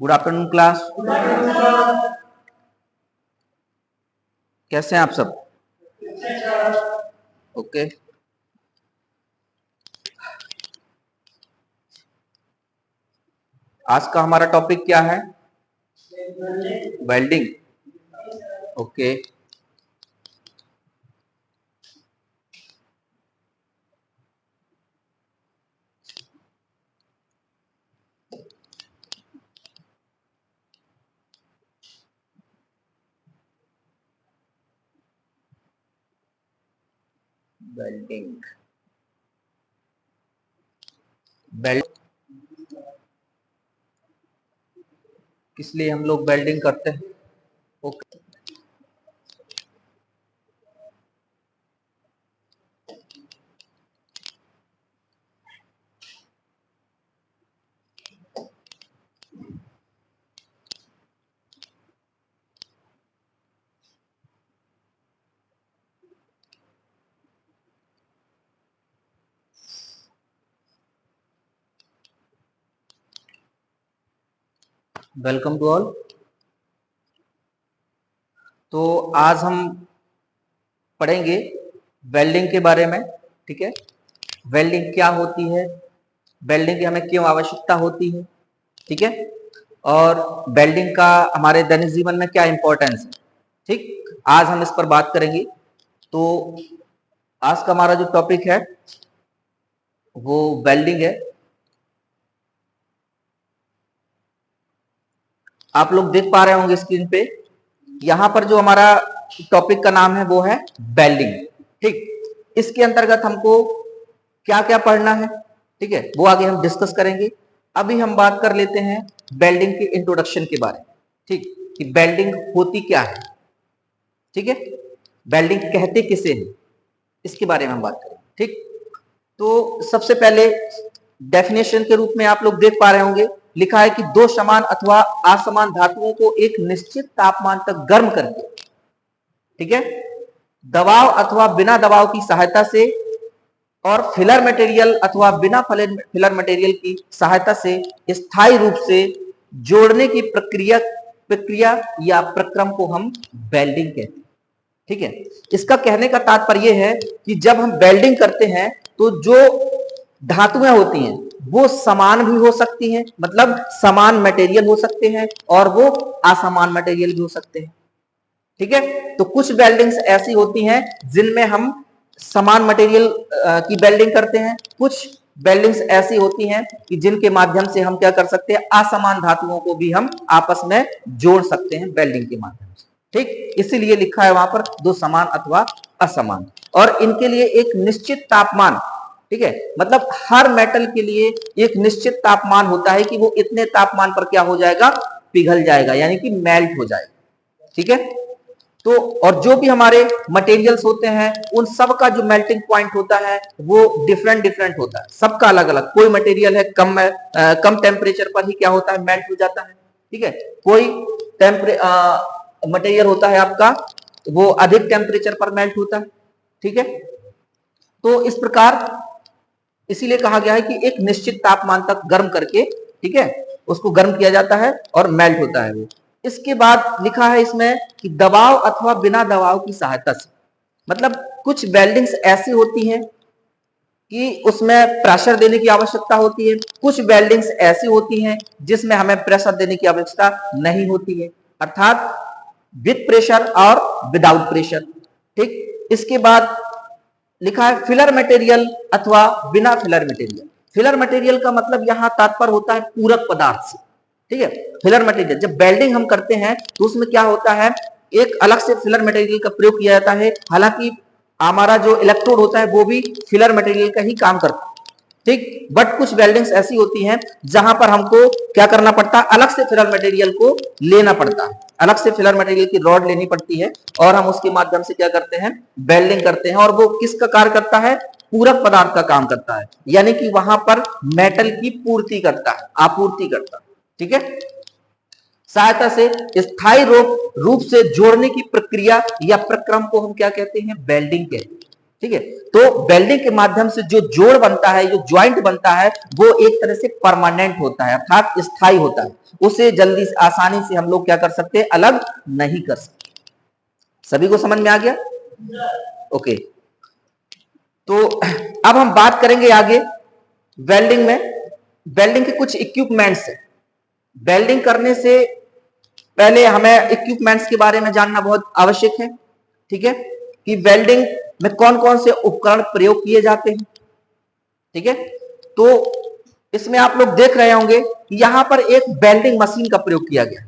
Good afternoon class. कैसे हैं आप सब? ओके। आज का हमारा टॉपिक क्या है? वेल्डिंग। ओके। वेल्डिंग। किस लिए हम लोग वेल्डिंग करते हैं? ओके। Welcome to all. तो आज हम पढ़ेंगे वेल्डिंग के बारे में। ठीक है, वेल्डिंग क्या होती है, वेल्डिंग की हमें क्यों आवश्यकता होती है, ठीक है, और वेल्डिंग का हमारे दैनिक जीवन में क्या इंपॉर्टेंस है। ठीक, आज हम इस पर बात करेंगे। तो आज का हमारा जो टॉपिक है वो वेल्डिंग है। आप लोग देख पा रहे होंगे स्क्रीन पे, यहां पर जो हमारा टॉपिक का नाम है वो है वेल्डिंग। ठीक, इसके अंतर्गत हमको क्या क्या पढ़ना है, ठीक है, वो आगे हम डिस्कस करेंगे। अभी हम बात कर लेते हैं वेल्डिंग के इंट्रोडक्शन के बारे में। ठीक, कि वेल्डिंग होती क्या है, ठीक है, वेल्डिंग कहते किसे हैं, इसके बारे में हम बात करेंगे। ठीक, तो सबसे पहले डेफिनेशन के रूप में आप लोग देख पा रहे होंगे, लिखा है कि दो समान अथवा असमान धातुओं को एक निश्चित तापमान तक गर्म करके, ठीक है, दबाव अथवा बिना दबाव की सहायता से और फिलर मटेरियल अथवा बिना फिलर मटेरियल की सहायता से स्थायी रूप से जोड़ने की प्रक्रिया या प्रक्रम को हम वेल्डिंग कहते हैं। ठीक है, इसका कहने का तात्पर्य है कि जब हम वेल्डिंग करते हैं तो जो धातुएं होती हैं वो समान भी हो सकती हैं, मतलब समान मटेरियल हो सकते हैं, और वो असमान मटेरियल भी हो सकते हैं। ठीक है, तो कुछ वेल्डिंग्स ऐसी होती हैं जिनमें हम समान मटेरियल की वेल्डिंग करते हैं, कुछ वेल्डिंग्स ऐसी होती हैं कि जिनके माध्यम से हम क्या कर सकते हैं, असमान धातुओं को भी हम आपस में जोड़ सकते हैं वेल्डिंग के माध्यम से। ठीक, इसीलिए लिखा है वहां पर दो समान अथवा असमान, और इनके लिए एक निश्चित तापमान, ठीक है, मतलब हर मेटल के लिए एक निश्चित तापमान होता है कि वो इतने तापमान पर क्या हो जाएगा, पिघल जाएगा, यानी कि मेल्ट हो जाएगा। ठीक है, तो और जो भी हमारे मटेरियल्स होते हैं उन सब का जो मेल्टिंग पॉइंट होता है वो डिफरेंट डिफरेंट होता है, सबका अलग अलग। कोई मटेरियल है कम टेम्परेचर पर ही क्या होता है, मेल्ट हो जाता है। ठीक है, कोई मटेरियल होता है आपका वो अधिक टेम्परेचर पर मेल्ट होता है। ठीक है, तो इस प्रकार इसीलिए कहा गया है कि एक निश्चित तापमान तक गर्म करके, ठीक है, उसको गर्म किया जाता है और मेल्ट होता है वो। इसके बाद लिखा है इसमें कि दबाव अथवा बिना दबाव की सहायता से, मतलब कुछ वेल्डिंग्स ऐसी होती हैं कि उसमें प्रेशर देने की आवश्यकता होती है, कुछ वेल्डिंग्स ऐसी होती हैं जिसमें हमें प्रेशर देने की आवश्यकता नहीं होती है, अर्थात विद प्रेशर और विदाउट प्रेशर। ठीक, इसके बाद लिखा है फिलर मटेरियल अथवा बिना फिलर मटेरियल। फिलर मटेरियल का मतलब यहां तात्पर्य होता है पूरक पदार्थ से। ठीक है, फिलर मटेरियल जब वेल्डिंग हम करते हैं तो उसमें क्या होता है, एक अलग से फिलर मटेरियल का प्रयोग किया जाता है, हालांकि हमारा जो इलेक्ट्रोड होता है वो भी फिलर मटेरियल का ही काम करता है। ठीक, बट कुछ वेल्डिंग्स ऐसी होती हैं जहां पर हमको क्या करना पड़ता है, अलग से फिलर मटेरियल को लेना पड़ता है, अलग से फिलर मटेरियल की रॉड लेनी पड़ती है, और हम उसके माध्यम से क्या करते हैं, वेल्डिंग करते हैं, और वो किसका कार्य करता है, पूरक पदार्थ का काम करता है, यानी कि वहां पर मेटल की पूर्ति करता है, आपूर्ति करता है। ठीक है, सहायता से स्थायी रूप से जोड़ने की प्रक्रिया या प्रक्रम को हम क्या कहते हैं, वेल्डिंग कहते हैं। ठीक है। तो वेल्डिंग के माध्यम से जो जोड़ बनता है, जो ज्वाइंट बनता है, वो एक तरह से परमानेंट होता है, अर्थात स्थायी होता है। उसे जल्दी आसानी से हम लोग क्या कर सकते हैं, अलग नहीं कर सकते। सभी को समझ में आ गया? ओके। तो अब हम बात करेंगे आगे वेल्डिंग में। वेल्डिंग के कुछ इक्विपमेंट्स है। वेल्डिंग करने से पहले हमें इक्विपमेंट्स के बारे में जानना बहुत आवश्यक है। ठीक है, कि वेल्डिंग में कौन कौन से उपकरण प्रयोग किए जाते हैं। ठीक है, तो इसमें आप लोग देख रहे होंगे कि यहां पर एक वेल्डिंग मशीन का प्रयोग किया गया है।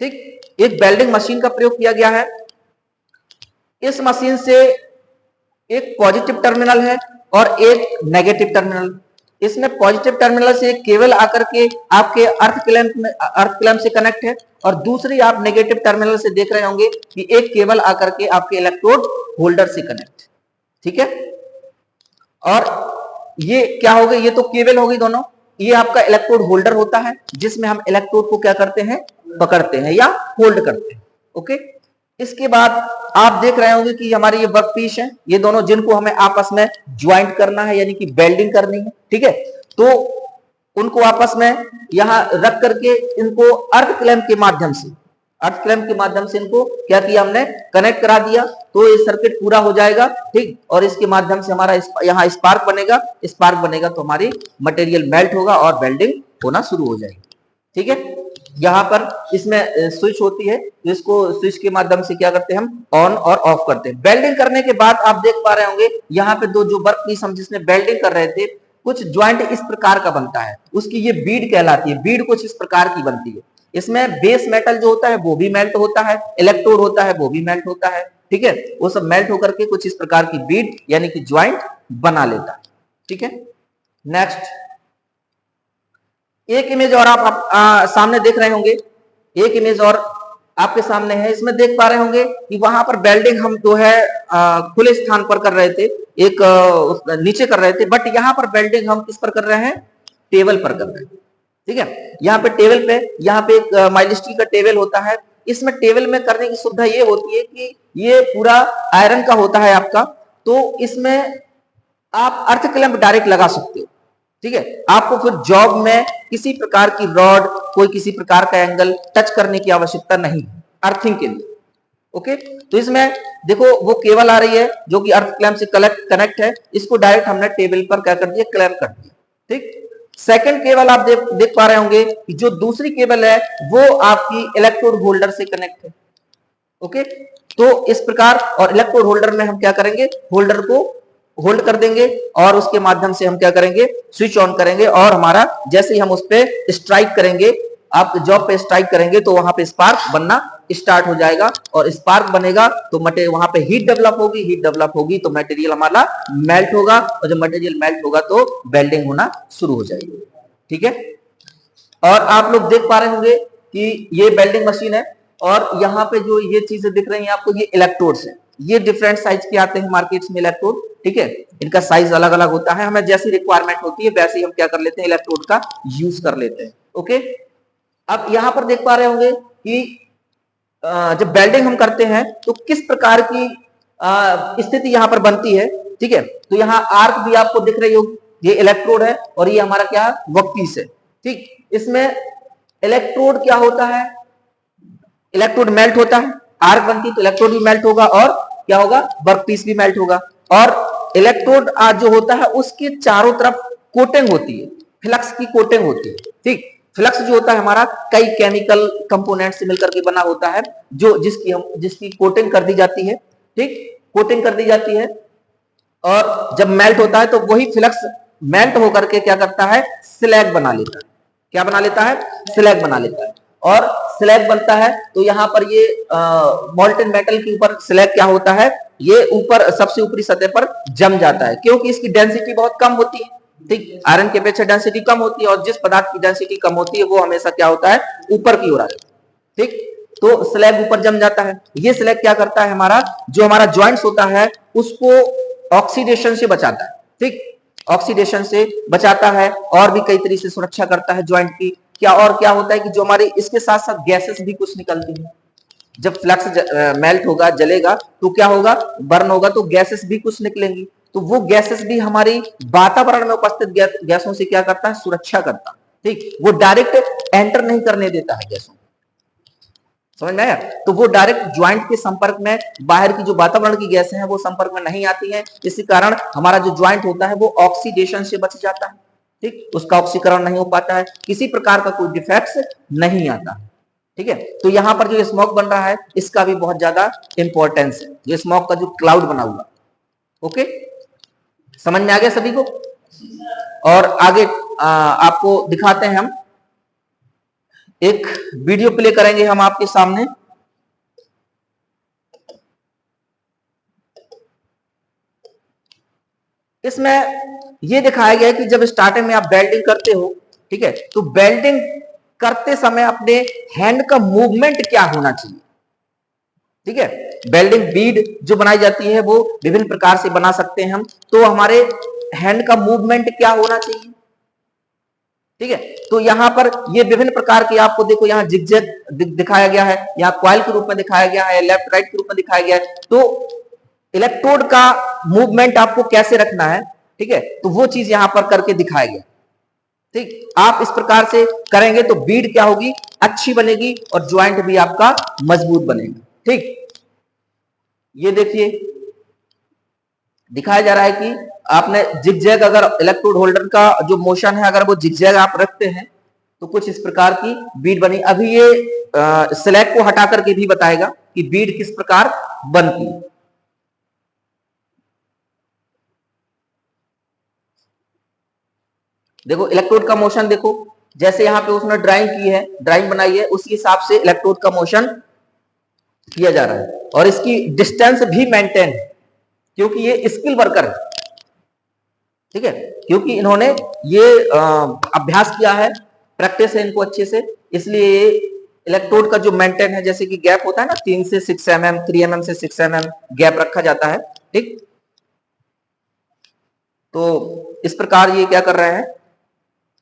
ठीक, एक वेल्डिंग मशीन का प्रयोग किया गया है। इस मशीन से एक पॉजिटिव टर्मिनल है और एक नेगेटिव टर्मिनल। इसमें पॉजिटिव टर्मिनल से एक केबल आकर के आपके अर्थ क्लैंप से कनेक्ट है, और दूसरी आप नेगेटिव टर्मिनल से देख रहे होंगे कि एक केबल आकर के आपके इलेक्ट्रोड होल्डर से कनेक्ट। ठीक है, और ये क्या हो गई, ये तो केबल होगी दोनों। ये आपका इलेक्ट्रोड होल्डर होता है, जिसमें हम इलेक्ट्रोड को क्या करते हैं, पकड़ते हैं या होल्ड करते हैं। ओके, इसके बाद आप देख रहे होंगे कि हमारे ये वर्क पीस है, ये दोनों जिनको हमें आपस में ज्वाइंट करना है, यानी कि वेल्डिंग करनी है। ठीक है, तो उनको आपस में यहां रख करके इनको अर्थ क्लैंप के माध्यम से इनको क्या किया, हमने कनेक्ट करा दिया, तो ये सर्किट पूरा हो जाएगा। ठीक, और इसके माध्यम से हमारा यहाँ स्पार्क बनेगा तो हमारी मटेरियल मेल्ट होगा और वेल्डिंग होना शुरू हो जाएगी। ठीक है, यहाँ पर इसमें स्विच होती है, तो इसको स्विच के माध्यम से क्या करते हैं, हम ऑन और ऑफ करते हैं। वेल्डिंग करने के बाद आप देख पा रहे होंगे यहाँ पे दो जो वर्क पीस हम जिसमें वेल्डिंग कर रहे थे, कुछ ज्वाइंट इस प्रकार का बनता है, उसकी ये बीड कहलाती है। बीड कुछ इस प्रकार की बनती है। इसमें बेस मेटल जो होता है वो भी मेल्ट होता है, इलेक्ट्रोड होता है वो भी मेल्ट होता है। ठीक है, वो सब मेल्ट होकर के कुछ इस प्रकार की बीड यानी कि ज्वाइंट बना लेता है। ठीक है, नेक्स्ट एक इमेज और आप सामने देख रहे होंगे, एक इमेज और आपके सामने है। इसमें देख पा रहे होंगे कि वहां पर वेल्डिंग हम जो है खुले स्थान पर कर रहे थे, एक नीचे कर रहे थे, बट यहाँ पर वेल्डिंग हम किस पर कर रहे हैं, टेबल पर कर रहे हैं। ठीक है, यहाँ पे टेबल पे, यहाँ पे एक माइल्ड स्टील का टेबल होता है। इसमें टेबल में करने की सुविधा ये होती है कि ये पूरा आयरन का होता है आपका, तो इसमें आप अर्थ क्लैंप डायरेक्ट लगा सकते हो। ठीक है, आपको फिर जॉब में किसी प्रकार की रॉड, कोई किसी प्रकार का एंगल टच करने की आवश्यकता नहीं अर्थिंग के लिए। ओके, तो इसमें देखो वो केबल आ रही है जो कि अर्थ क्लैंप से कनेक्ट है, इसको डायरेक्ट हमने टेबल पर क्या कर दिया, क्लैंप कर दिया। ठीक, सेकंड केबल आप देख पा रहे होंगे कि जो दूसरी केबल है वो आपकी इलेक्ट्रोड होल्डर से कनेक्ट है। ओके, तो इस प्रकार, और इलेक्ट्रोड होल्डर में हम क्या करेंगे, होल्डर को होल्ड कर देंगे और उसके माध्यम से हम क्या करेंगे, स्विच ऑन करेंगे, और हमारा जैसे ही हम उस पर स्ट्राइक करेंगे, आप जॉब पे स्ट्राइक करेंगे तो वहां पे स्पार्क बनना स्टार्ट हो जाएगा, और स्पार्क बनेगा तो वहां पे हीट डेवलप होगी तो मटेरियल हमारा मेल्ट होगा, और जब मटेरियल मेल्ट होगा तो वेल्डिंग होना शुरू हो जाएगी। ठीक है, और आप लोग देख पा रहे होंगे कि ये वेल्डिंग मशीन है, और यहाँ पे जो ये चीजें दिख रही हैं आपको, ये इलेक्ट्रोड्स हैं। ये डिफरेंट साइज के आते हैं मार्केट्स में इलेक्ट्रोड। ठीक है, इनका साइज अलग अलग होता है, हमें जैसी रिक्वायरमेंट होती है वैसे ही हम क्या कर लेते हैं, इलेक्ट्रोड का यूज कर लेते हैं। ओके, अब यहाँ पर देख पा रहे होंगे कि जब वेल्डिंग हम करते हैं तो किस प्रकार की स्थिति यहाँ पर बनती है। ठीक है, तो यहाँ आर्क भी आपको दिख रही होगी, ये इलेक्ट्रोड है और ये हमारा क्या वर्कपीस है। ठीक, इसमें इलेक्ट्रोड क्या होता है, इलेक्ट्रोड मेल्ट होता है, आर्क बनती तो इलेक्ट्रोड भी मेल्ट होगा, और क्या होगा, वर्कपीस भी मेल्ट होगा। और इलेक्ट्रोड जो होता है उसके चारों तरफ कोटिंग होती है, फ्लक्स की कोटिंग होती है। ठीक, फ्लक्स जो होता है हमारा कई केमिकल कंपोनेंट से मिलकर के बना होता है, जो जिसकी कोटिंग कर दी जाती है। ठीक, कोटिंग कर दी जाती है, और जब मेल्ट होता है तो वही फ्लक्स मेल्ट होकर के क्या करता है, स्लैग बना लेता है। क्या बना लेता है, स्लैग बना लेता है, और स्लैग बनता है तो यहाँ पर ये मोल्टेन मेटल के ऊपर स्लैग क्या होता है, ये ऊपर सबसे ऊपरी सतह पर जम जाता है, क्योंकि इसकी डेंसिटी बहुत कम होती है। ठीक, आयरन के अपेक्षा डेंसिटी कम होती है, और जिस पदार्थ की डेंसिटी कम होती है वो हमेशा क्या होता है, ऊपर की ओर आता है। ठीक, तो स्लैग ऊपर जम जाता है। ये स्लैग क्या करता है, हमारा जो हमारा ज्वाइंट्स होता है उसको ऑक्सीडेशन से बचाता है। ठीक, ऑक्सीडेशन से बचाता है, और भी कई तरीके से सुरक्षा करता है ज्वाइंट की। क्या और क्या होता है कि जो हमारे इसके साथ साथ गैसेस भी कुछ निकलती हैं, जब फ्लक्स मेल्ट होगा, जलेगा, तो क्या होगा, बर्न होगा, तो गैसेस भी कुछ निकलेंगी। तो वो गैसेस भी हमारी वातावरण में उपस्थित गैसों से क्या करता है, सुरक्षा करता है। ठीक, वो डायरेक्ट एंटर नहीं करने देता है गैसों, समझ में आया। तो वो डायरेक्ट ज्वाइंट के संपर्क में, बाहर की जो वातावरण की गैसें हैं वो संपर्क में नहीं आती हैं, इसी कारण हमारा जो ज्वाइंट होता है वो ऑक्सीडेशन से बच जाता है। ठीक, उसका ऑक्सीकरण नहीं हो पाता है, किसी प्रकार का कोई डिफेक्ट्स नहीं आता। ठीक है, तो यहां पर जो स्मोक बन रहा है इसका भी बहुत ज्यादा इंपॉर्टेंस है, जो स्मोक का जो क्लाउड बना हुआ। ओके, समझ में आ गया सभी को। और आगे आपको दिखाते हैं, हम एक वीडियो प्ले करेंगे हम आपके सामने। इसमें यह दिखाया गया है कि जब स्टार्टिंग में आप वेल्डिंग करते हो, ठीक है, तो वेल्डिंग करते समय अपने हैंड का मूवमेंट क्या होना चाहिए। ठीक है, वेल्डिंग बीड जो बनाई जाती है वो विभिन्न प्रकार से बना सकते हैं हम, तो हमारे हैंड का मूवमेंट क्या होना चाहिए। ठीक है, तो यहां पर ये विभिन्न प्रकार के आपको देखो, यहाँ जिगजैग दिखाया गया है, यहाँ क्वाइल के रूप में दिखाया गया है, लेफ्ट राइट के रूप में दिखाया गया है। तो इलेक्ट्रोड का मूवमेंट आपको कैसे रखना है, ठीक है, तो वो चीज यहां पर करके दिखाया गया। ठीक, आप इस प्रकार से करेंगे तो बीड क्या होगी, अच्छी बनेगी और ज्वाइंट भी आपका मजबूत बनेगा। ठीक, ये देखिए दिखाया जा रहा है कि आपने जिगजैग, अगर इलेक्ट्रोड होल्डर का जो मोशन है अगर वो जिगजैग आप रखते हैं तो कुछ इस प्रकार की बीड बनी। अभी ये स्लैग को हटा करके भी बताएगा कि बीड किस प्रकार बनती है। देखो इलेक्ट्रोड का मोशन देखो, जैसे यहां पे उसने ड्राइंग की है, ड्राइंग बनाई है, उसी हिसाब से इलेक्ट्रोड का मोशन किया जा रहा है और इसकी डिस्टेंस भी मेंटेन है, क्योंकि ये स्किल वर्कर है। ठीक है, क्योंकि इन्होंने ये अभ्यास किया है, प्रैक्टिस है इनको अच्छे से, इसलिए इलेक्ट्रोड का जो मेंटेन है, जैसे कि गैप होता है ना 3 से 6 mm, 3 mm से 6 mm गैप रखा जाता है। ठीक, तो इस प्रकार ये क्या कर रहे हैं,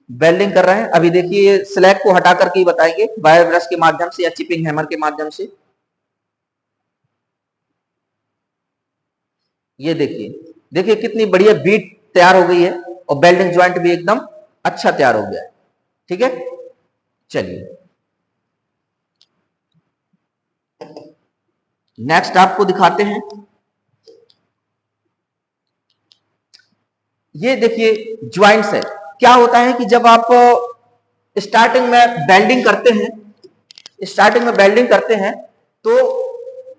वेल्डिंग कर रहे हैं। अभी देखिए स्लैग को हटा करके बताएंगे वायर ब्रश के माध्यम से या चिपिंग हैमर के माध्यम से। ये देखिए, देखिए कितनी बढ़िया बीट तैयार हो गई है और वेल्डिंग ज्वाइंट भी एकदम अच्छा तैयार हो गया है। ठीक है, चलिए नेक्स्ट आपको दिखाते हैं। ये देखिए ज्वाइंट्स है। क्या होता है कि जब आप स्टार्टिंग में वेल्डिंग करते हैं, स्टार्टिंग में वेल्डिंग करते हैं तो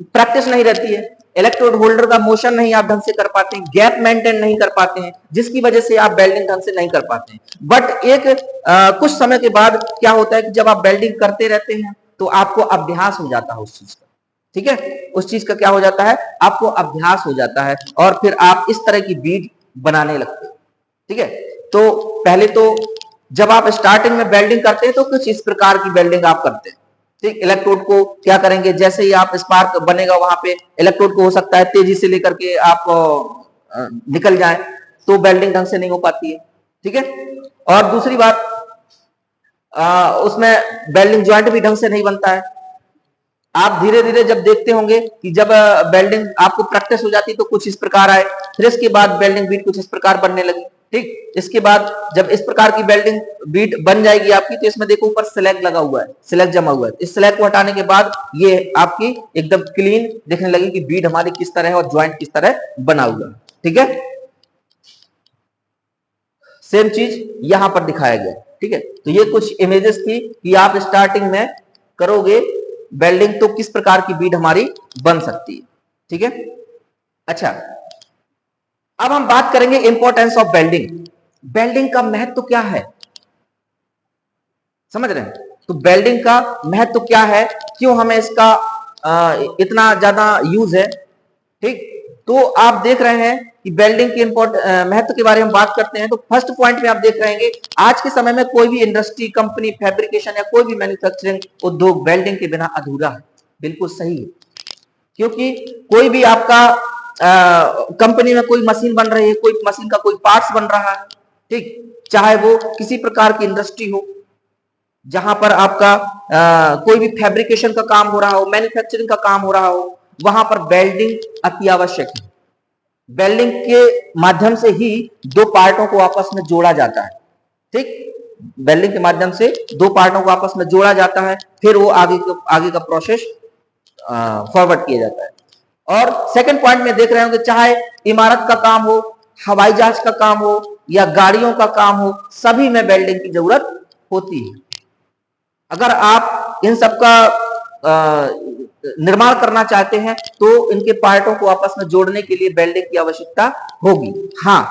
प्रैक्टिस नहीं रहती है, इलेक्ट्रोड होल्डर का मोशन नहीं आप ढंग से कर पाते हैं, गैप मेंटेन नहीं कर पाते हैं, जिसकी वजह से आप वेल्डिंग ढंग से नहीं कर पाते हैं। बट एक कुछ समय के बाद क्या होता है कि जब आप वेल्डिंग करते रहते हैं तो आपको अभ्यास हो जाता है उस चीज का। ठीक है, उस चीज का क्या हो जाता है, आपको अभ्यास हो जाता है और फिर आप इस तरह की बीड बनाने लगते हैं। ठीक है, तो पहले तो जब आप स्टार्टिंग में वेल्डिंग करते हैं तो कुछ इस प्रकार की वेल्डिंग आप करते हैं। ठीक, इलेक्ट्रोड को क्या करेंगे, जैसे ही आप स्पार्क बनेगा वहां पे इलेक्ट्रोड को हो सकता है तेजी से लेकर के आप निकल जाए, तो वेल्डिंग ढंग से नहीं हो पाती है। ठीक है, और दूसरी बात उसमें वेल्डिंग ज्वाइंट भी ढंग से नहीं बनता है। आप धीरे धीरे जब देखते होंगे कि जब वेल्डिंग आपको प्रैक्टिस हो जाती तो कुछ इस प्रकार आए, फिर इसके बाद वेल्डिंग बीट कुछ इस प्रकार बनने लगी। ठीक, इसके बाद जब इस प्रकार की वेल्डिंग बीट बन जाएगी आपकी, तो इसमें देखो ऊपर स्लैग लगा हुआ है, स्लैग जमा हुआ है, इस स्लैग को हटाने के बाद ये आपकी एकदम क्लीन दिखने लगी कि बीट हमारी किस तरह है और ज्वाइंट किस तरह बना हुआ है। ठीक है, सेम चीज यहां पर दिखाया गया। ठीक है, तो ये कुछ इमेजेस थी कि आप स्टार्टिंग में करोगे वेल्डिंग तो किस प्रकार की बीड हमारी बन सकती है। ठीक है, अच्छा अब हम बात करेंगे इंपॉर्टेंस ऑफ वेल्डिंग। वेल्डिंग का महत्व क्या है, समझ रहे हैं, तो वेल्डिंग का महत्व क्या है, क्यों हमें इसका इतना ज्यादा यूज है। ठीक, तो आप देख रहे हैं कि वेल्डिंग के महत्व के बारे में बात करते हैं तो फर्स्ट पॉइंट में आप देख रहे हैं आज के समय में कोई भी इंडस्ट्री, कंपनी, फैब्रिकेशन या कोई भी मैन्युफैक्चरिंग उद्योग वेल्डिंग के बिना अधूरा है। बिल्कुल सही है, क्योंकि कोई भी आपका कंपनी में कोई मशीन बन रही है, कोई मशीन का कोई पार्ट्स बन रहा है, ठीक, चाहे वो किसी प्रकार की इंडस्ट्री हो, जहां पर आपका कोई भी फैब्रिकेशन का काम हो रहा हो, मैन्युफैक्चरिंग का काम हो रहा हो, वहां पर वेल्डिंग अति आवश्यक है। वेल्डिंग के माध्यम से ही दो पार्टों को आपस में जोड़ा जाता है। ठीक, वेल्डिंग के माध्यम से दो पार्टों को आपस में जोड़ा जाता है, फिर वो आगे का प्रोसेस फॉरवर्ड किया जाता है। और सेकंड पॉइंट में देख रहे होंगे, चाहे इमारत का काम हो, हवाई जहाज का काम हो या गाड़ियों का काम हो, सभी में वेल्डिंग की जरूरत होती है। अगर आप इन सब का निर्माण करना चाहते हैं तो इनके पार्टों को आपस में जोड़ने के लिए वेल्डिंग की आवश्यकता होगी। हाँ,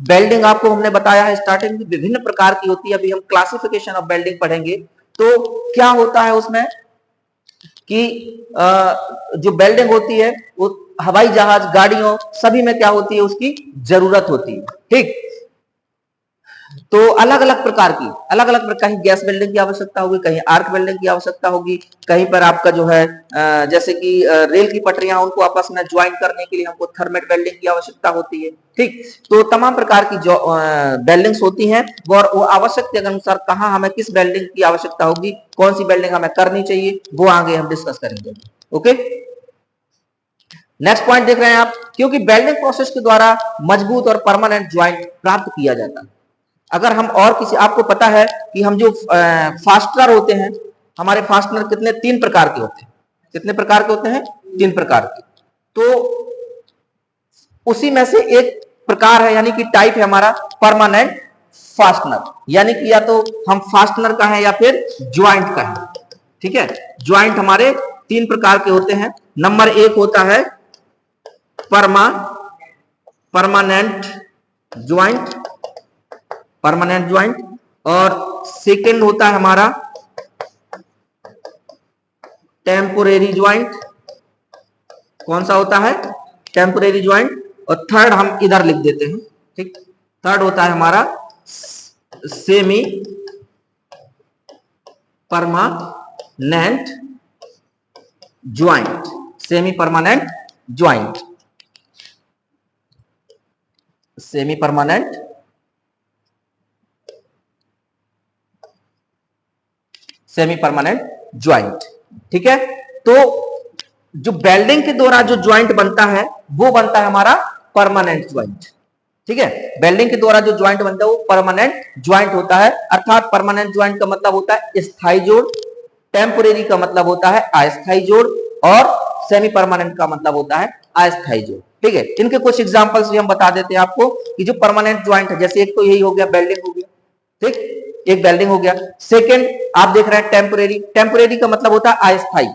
वेल्डिंग आपको हमने बताया है स्टार्टिंग में विभिन्न प्रकार की होती है। अभी हम क्लासिफिकेशन ऑफ वेल्डिंग पढ़ेंगे तो क्या होता है उसमें कि जो वेल्डिंग होती है वो हवाई जहाज, गाड़ियों, सभी में क्या होती है, उसकी जरूरत होती है। ठीक, तो अलग अलग प्रकार की कहीं गैस वेल्डिंग की आवश्यकता होगी, कहीं आर्क वेल्डिंग की आवश्यकता होगी, कहीं पर आपका जो है जैसे कि रेल की पटरियां, उनको आपस में ज्वाइन करने के लिए हमको थर्मेट वेल्डिंग की आवश्यकता होती है। ठीक, तो तमाम प्रकार की जो वेल्डिंग्स होती हैं और वो आवश्यक के अनुसार कहाँ हमें किस वेल्डिंग की आवश्यकता होगी, कौन सी वेल्डिंग हमें करनी चाहिए, वो आगे हम डिस्कस करेंगे। ओके, नेक्स्ट पॉइंट देख रहे हैं आप, क्योंकि वेल्डिंग प्रोसेस के द्वारा मजबूत और परमानेंट ज्वाइंट प्राप्त किया जाता है। अगर हम और किसी, आपको पता है कि हम जो फास्टनर होते हैं, हमारे फास्टनर कितने, 3 प्रकार के होते हैं। कितने प्रकार के होते हैं? 3 प्रकार के। तो उसी में से एक प्रकार है, यानी कि टाइप है हमारा परमानेंट फास्टनर, यानी कि या तो हम फास्टनर का है या फिर ज्वाइंट का है। ठीक है, ज्वाइंट हमारे 3 प्रकार के होते हैं। नंबर 1 होता है परमानेंट ज्वाइंट, और सेकंड होता है हमारा टेम्पोरेरी ज्वाइंट। कौन सा होता है? Temporary joint. और थर्ड हम इधर लिख देते हैं। ठीक, थर्ड होता है हमारा semi permanent joint. Semi permanent joint ठीक है, तो जो वेल्डिंग के द्वारा जो ज्वाइंट बनता है वो बनता है हमारा परमानेंट ज्वाइंट। ठीक है, वेल्डिंग के द्वारा जो ज्वाइंट बनता है वो परमानेंट ज्वाइंट होता है, अर्थात परमानेंट ज्वाइंट का मतलब होता है स्थायी जोड़, टेम्पोरेरी का मतलब होता है अस्थायी जोड़, और सेमी परमानेंट का मतलब होता है अस्थायी जोड़। ठीक है, इनके कुछ एग्जांपल्स भी हम बता देते हैं आपको कि जो परमानेंट ज्वाइंट है, जैसे एक तो यही हो गया, वेल्डिंग हो गया। ठीक, एक वेल्डिंग हो गया। सेकंड आप देख रहे हैं टेम्पोरेरी का मतलब होता है अस्थायी, है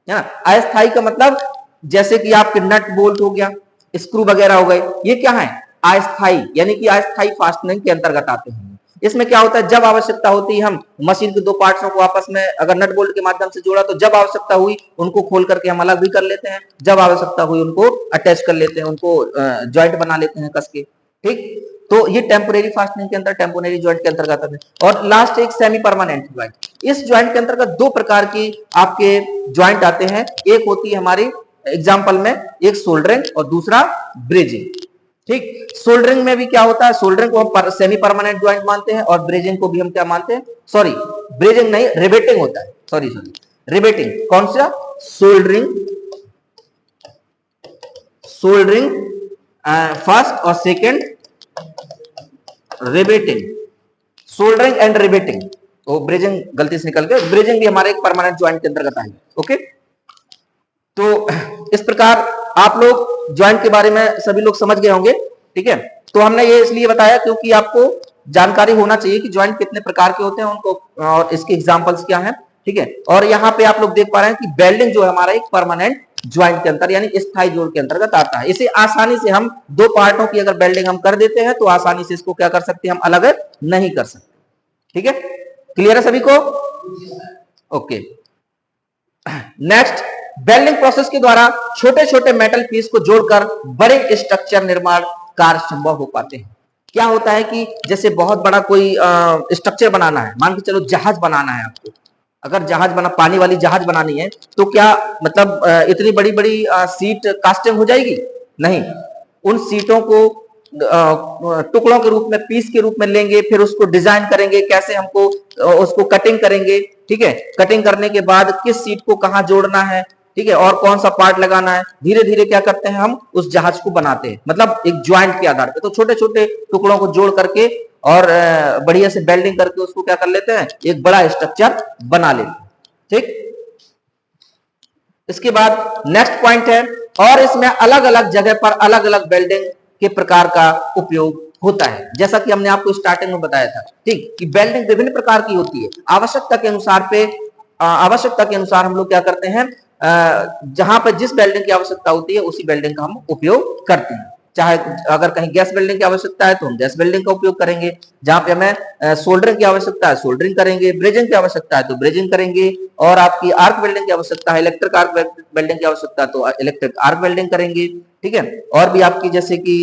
ना। अस्थायी का मतलब जैसे कि आपके नट बोल्ट हो गया, स्क्रू वगैरह हो गए, ये क्या है? अस्थायी, यानी कि अस्थायी फास्टनिंग के अंतर्गत आते हैं। इसमें क्या होता है, जब आवश्यकता होती है हम मशीन के दो पार्ट्सों को आपस में अगर नट बोल्ट के माध्यम से जोड़ा, तो जब आवश्यकता हुई उनको खोल करके हम अलग भी कर लेते हैं, जब आवश्यकता हुई उनको अटैच कर लेते हैं, उनको ज्वाइंट बना लेते हैं कस के। ठीक, तो ये टेम्पोरेरी फास्टनिंग के अंदर, टेम्पोरेरी ज्वाइंट के अंतर्गत आते हैं। और लास्ट एक सेमी परमानेंट ज्वाइंट। इस ज्वाइंट के अंतर्गत दो प्रकार की आपके ज्वाइंट आते हैं। एक होती है हमारी एग्जाम्पल में, एक सोल्डरिंग और दूसरा ब्रेजिंग। ठीक, सोल्डरिंग में भी क्या होता है, सोल्डरिंग को हम सेमी परमानेंट ज्वाइंट मानते हैं और ब्रेजिंग को भी हम क्या मानते हैं, सॉरी ब्रेजिंग नहीं, रिवेटिंग होता है, सॉरी रिवेटिंग। कौन सा? सोल्डरिंग फर्स्ट और second riveting. Soldering and riveting, वो ब्रेजिंग गलती से निकल गया, ब्रेजिंग भी हमारे एक परमानेंट ज्वाइंट के अंतर्गत आएगा। ओके, तो इस प्रकार आप लोग ज्वाइंट के बारे में सभी लोग समझ गए होंगे। ठीक है, तो हमने ये इसलिए बताया क्योंकि आपको जानकारी होना चाहिए कि ज्वाइंट कितने प्रकार के होते हैं उनको, और इसके एग्जांपल्स क्या हैं। ठीक है, और यहाँ पे आप लोग देख पा रहे हैं कि वेल्डिंग जो है हमारा एक परमानेंट ज्वाइंट के अंतर यानी स्थायी जोड़ के अंतर्गत आता है। इसे आसानी से हम दो पार्टों की अगर वेल्डिंग हम कर देते हैं तो आसानी से इसको क्या कर सकते हैं, हम अलग नहीं कर सकते। ठीक है, क्लियर है सभी को? ओके, नेक्स्ट, वेल्डिंग प्रोसेस के द्वारा छोटे छोटे मेटल पीस को जोड़कर बड़े स्ट्रक्चर निर्माण कार्य संभव हो पाते हैं। क्या होता है कि जैसे बहुत बड़ा कोई स्ट्रक्चर बनाना है, मान के चलो जहाज बनाना है आपको, अगर जहाज बना, पानी वाली जहाज बनानी है, तो क्या मतलब इतनी बड़ी बड़ी सीट कास्टिंग हो जाएगी? नहीं, उन सीटों को टुकड़ों के रूप में, पीस के रूप में लेंगे, फिर उसको डिजाइन करेंगे, कैसे हमको उसको कटिंग करेंगे, ठीक है। कटिंग करने के बाद किस सीट को कहाँ जोड़ना है, ठीक है, और कौन सा पार्ट लगाना है, धीरे धीरे क्या करते हैं हम उस जहाज को बनाते हैं, मतलब एक ज्वाइंट के आधार पे। तो छोटे छोटे टुकड़ों को जोड़ करके और बढ़िया से बेल्डिंग करके उसको क्या कर लेते हैं, एक बड़ा स्ट्रक्चर बना लेते हैं, ठीक। इसके बाद नेक्स्ट पॉइंट है, और इसमें अलग अलग जगह पर अलग अलग वेल्डिंग के प्रकार का उपयोग होता है, जैसा कि हमने आपको स्टार्टिंग में बताया था, ठीक, कि वेल्डिंग विभिन्न प्रकार की होती है। आवश्यकता के अनुसार हम लोग क्या करते हैं, जहां पर जिस वेल्डिंग की आवश्यकता होती है उसी वेल्डिंग का हम उपयोग करते हैं। चाहे अगर कहीं गैस वेल्डिंग की आवश्यकता है तो हम गैस वेल्डिंग का उपयोग करेंगे, जहां पे हमें सोल्डरिंग की आवश्यकता है सोल्डरिंग करेंगे, ब्रेजिंग की आवश्यकता है तो ब्रेजिंग करेंगे, और आपकी आर्क वेल्डिंग की आवश्यकता है, इलेक्ट्रिक आर्क वेल्डिंग की आवश्यकता है तो इलेक्ट्रिक आर्क वेल्डिंग करेंगे, ठीक है। और भी आपकी जैसे कि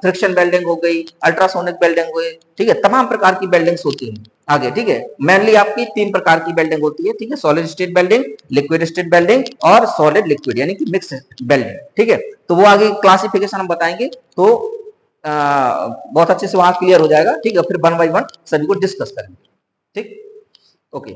फ्रिक्शन वेल्डिंग हो गई, अल्ट्रासोनिक वेल्डिंग हो गई, ठीक है, तमाम प्रकार की वेल्डिंग्स होती हैं आगे, ठीक है। मेनली आपकी 3 प्रकार की वेल्डिंग होती है, ठीक है, solid state welding, liquid state welding और सॉलिड लिक्विड यानी कि मिक्स वेल्डिंग, ठीक है। तो वो आगे क्लासिफिकेशन हम बताएंगे, तो बहुत अच्छे से वहां क्लियर हो जाएगा, ठीक है। फिर वन बाय वन सभी को डिस्कस करेंगे, ठीक, ओके।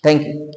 Thank you.